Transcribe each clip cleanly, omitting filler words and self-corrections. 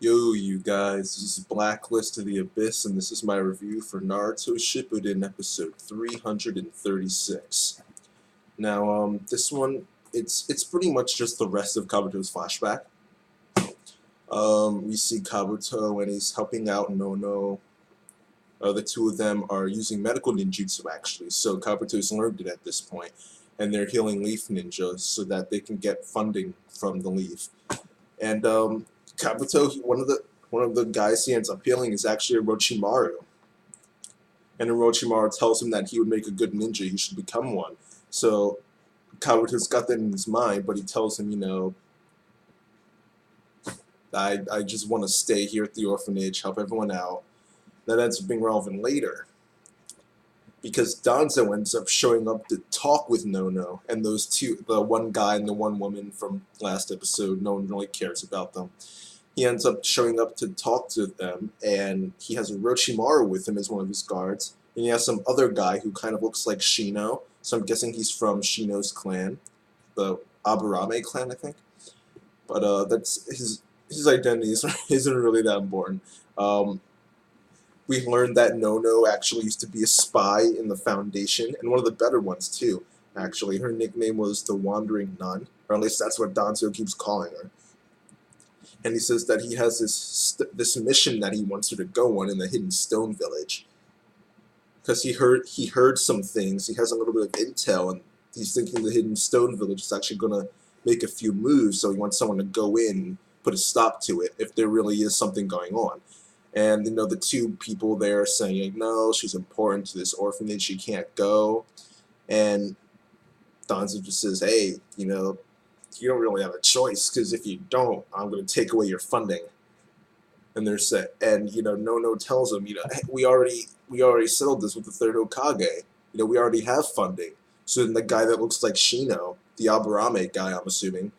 Yo, you guys, this is Blacklist of the Abyss, and this is my review for Naruto Shippuden episode 336. Now, this one, it's pretty much just the rest of Kabuto's flashback. We see Kabuto and he's helping out Nono. The two of them are using medical ninjutsu, actually, so Kabuto's learned it at this point, and they're healing Leaf Ninjas so that they can get funding from the Leaf. And Kabuto, one of the guys he ends up healing is actually Orochimaru. And Orochimaru tells him that he would make a good ninja, he should become one. So Kabuto's got that in his mind, but he tells him, I just want to stay here at the orphanage, help everyone out. That ends up being relevant later. Because Danzo ends up showing up to talk with Nono, and those two, the one guy and the one woman from last episode, no one really cares about them. He ends up showing up to talk to them, and he has Orochimaru with him as one of his guards. And he has some other guy who kind of looks like Shino, so I'm guessing he's from Shino's clan, the Aburame clan, I think. But that's his identity isn't really that important. Um, we learned that Nono actually used to be a spy in the Foundation, and one of the better ones too. Actually, her nickname was the Wandering Nun, or at least that's what Danzo keeps calling her. And he says that he has this mission that he wants her to go on in the Hidden Stone Village, because he heard some things. He has a little bit of intel, and he's thinking the Hidden Stone Village is actually gonna make a few moves. So he wants someone to go in, and put a stop to it if there really is something going on. And the two people there are saying, no, she's important to this orphanage, she can't go. And Danzo just says, hey, you don't really have a choice, because if you don't, I'm going to take away your funding. And they're set, and Nono tells him, hey, we already settled this with the third Hokage. We already have funding. So then the guy that looks like Shino, the Aburame guy, I'm assuming,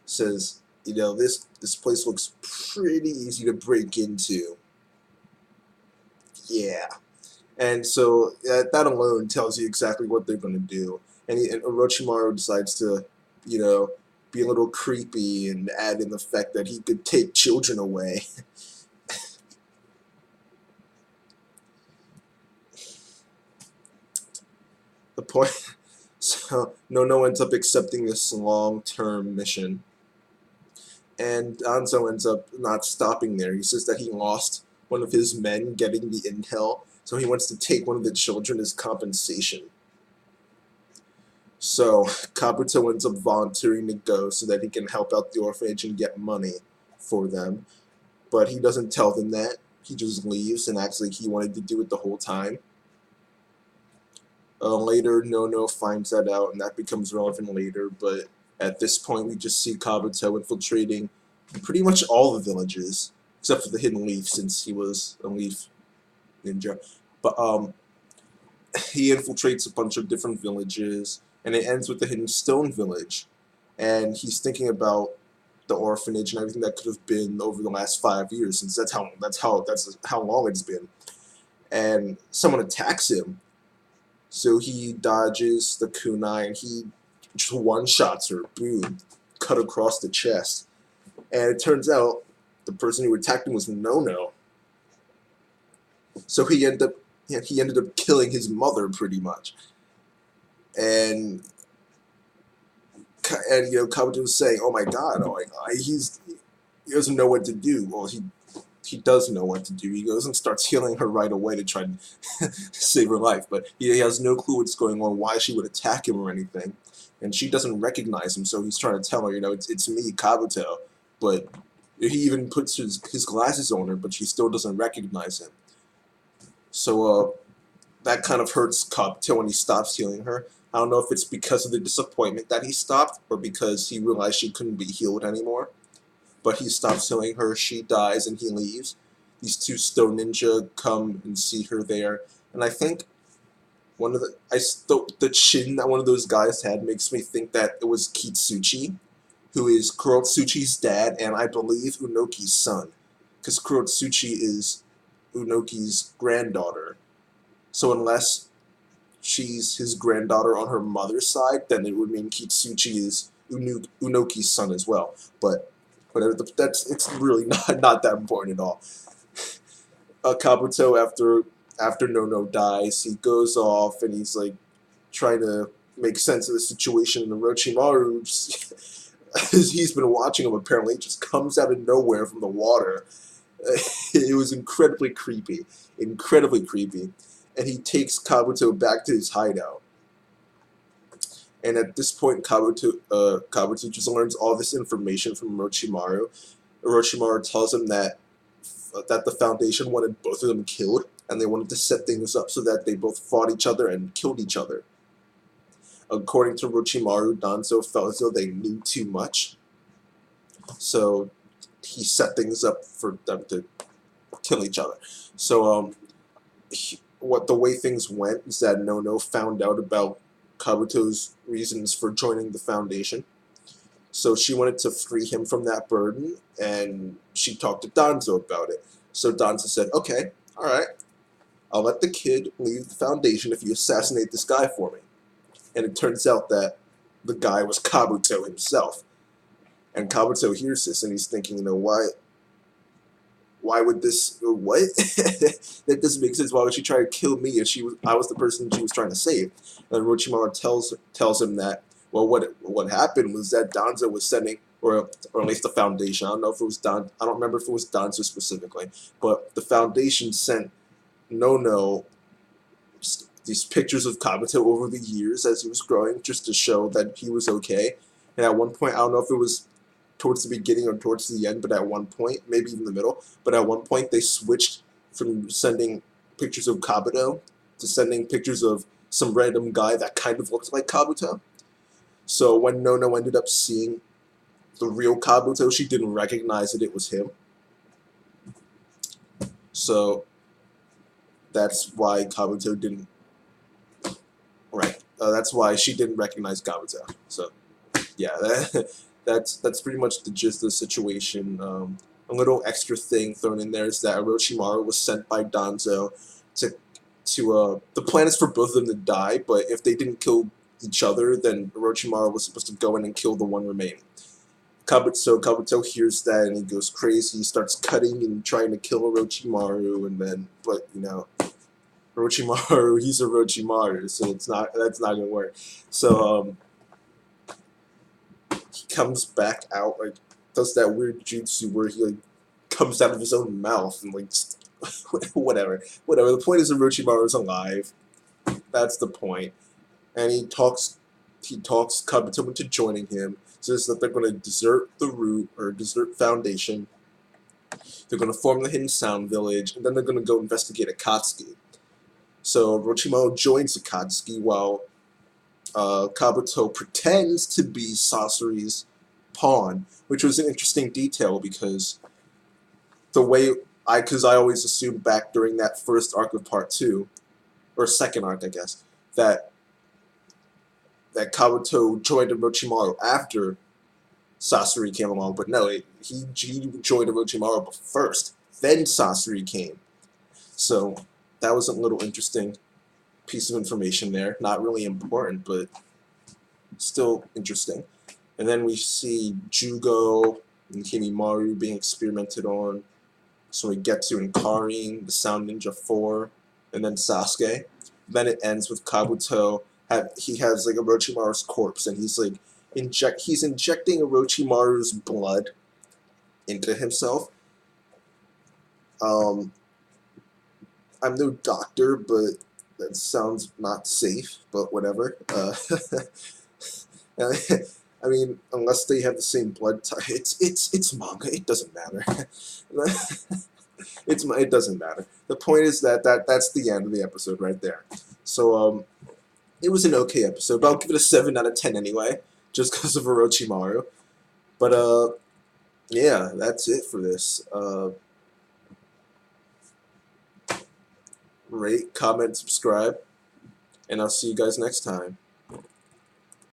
says, this place looks pretty easy to break into. Yeah. And so that alone tells you exactly what they're going to do. And Orochimaru decides to, you know, be a little creepy and add in the fact that he could take children away. The point. So Nono ends up accepting this long-term mission, and Anzo ends up not stopping there. He says that he lost one of his men getting the intel, so he wants to take one of the children as compensation. So Kabuto ends up volunteering to go so that he can help out the orphanage and get money for them. But he doesn't tell them that. He just leaves and acts like he wanted to do it the whole time. Later, Nono finds that out, and that becomes relevant later. But at this point, we just see Kabuto infiltrating pretty much all the villages, except for the Hidden Leaf, since he was a leaf ninja. But he infiltrates a bunch of different villages, and it ends with the Hidden Stone Village. And he's thinking about the orphanage and everything that could have been over the last 5 years, since that's how long it's been. And someone attacks him, so he dodges the kunai and he just one shots her, boom, cut across the chest. And it turns out the person who attacked him was Nono. So he ended up killing his mother pretty much. And Kabuto was saying, "Oh my God, he doesn't know what to do." Well, he does know what to do. He goes and starts healing her right away to try and save her life. But he has no clue what's going on, why she would attack him or anything. And she doesn't recognize him, so he's trying to tell her, it's me, Kabuto. But he even puts his glasses on her, but she still doesn't recognize him. So that kind of hurts Kabuto when he stops healing her. I don't know if it's because of the disappointment that he stopped, or because he realized she couldn't be healed anymore. But he stops healing her, she dies, and he leaves. These two stone ninja come and see her there, and I think the chin that one of those guys had makes me think that it was Kitsuchi, who is Kurotsuchi's dad, and I believe Unoki's son, because Kurotsuchi is Unoki's granddaughter. So unless she's his granddaughter on her mother's side, then it would mean Kitsuchi is Unoki's son as well. But whatever. It's really not that important at all. Kabuto, after Nono dies, he goes off and he's like trying to make sense of the situation. And Orochimaru, as he's been watching him, apparently just comes out of nowhere from the water. It was incredibly creepy, and he takes Kabuto back to his hideout. And at this point, Kabuto just learns all this information from Orochimaru. Orochimaru tells him that the Foundation wanted both of them killed, and they wanted to set things up so that they both fought each other and killed each other. According to Orochimaru, Danzo felt as though they knew too much, so he set things up for them to kill each other. So, the way things went is that Nono found out about Kabuto's reasons for joining the Foundation. So she wanted to free him from that burden, and she talked to Danzo about it. So Danzo said, okay, alright, I'll let the kid leave the Foundation if you assassinate this guy for me. And it turns out that the guy was Kabuto himself. And Kabuto hears this, and he's thinking, why would this, what? That doesn't make sense. Why would she try to kill me if I was the person she was trying to save? And Orochimaru tells him that, well, what happened was that Danzo was sending, or at least the Foundation, I don't know if it was I don't remember if it was Danzo specifically, but the Foundation sent Nono these pictures of Kabuto over the years as he was growing, just to show that he was okay. And at one point, I don't know if it was towards the beginning or towards the end, but at one point, maybe even the middle, but at one point they switched from sending pictures of Kabuto to sending pictures of some random guy that kind of looked like Kabuto. So when Nono ended up seeing the real Kabuto, she didn't recognize that it was him. So that's why Kabuto didn't. Right. That's why she didn't recognize Kabuto. So yeah, that's pretty much the gist of the situation. A little extra thing thrown in there is that Orochimaru was sent by Danzo to the plan is for both of them to die, but if they didn't kill each other, then Orochimaru was supposed to go in and kill the one remaining. Kabuto hears that and he goes crazy. He starts cutting and trying to kill Orochimaru, and then, but Orochimaru, he's Orochimaru, so that's not gonna work. So he comes back out, like does that weird jutsu where he like comes out of his own mouth and like whatever. The point is Orochimaru is alive. That's the point. And he talks Kabuto into joining him, says that they're going to desert the root, or desert Foundation. They're going to form the Hidden Sound Village, and then they're going to go investigate Akatsuki. So Orochimaru joins Akatsuki while Kabuto pretends to be Sasori's pawn, which was an interesting detail because I always assumed back during that first arc of Part 2, or second arc, I guess, that Kabuto joined Orochimaru after Sasori came along, but no, he joined Orochimaru first, then Sasori came. So that was a little interesting piece of information there. Not really important, but still interesting. And then we see Jugo and Himimaru being experimented on. So we get to Karin, the Sound Ninja 4, and then Sasuke. Then it ends with Kabuto. He has like Orochimaru's corpse, and he's like injecting Orochimaru's blood into himself. I'm no doctor, but that sounds not safe. But whatever. I mean, unless they have the same blood type, it's manga. It doesn't matter. It doesn't matter. The point is that's the end of the episode right there. So it was an okay episode, but I'll give it a 7 out of 10 anyway, just because of Orochimaru. But yeah, that's it for this. Rate, comment, subscribe, and I'll see you guys next time.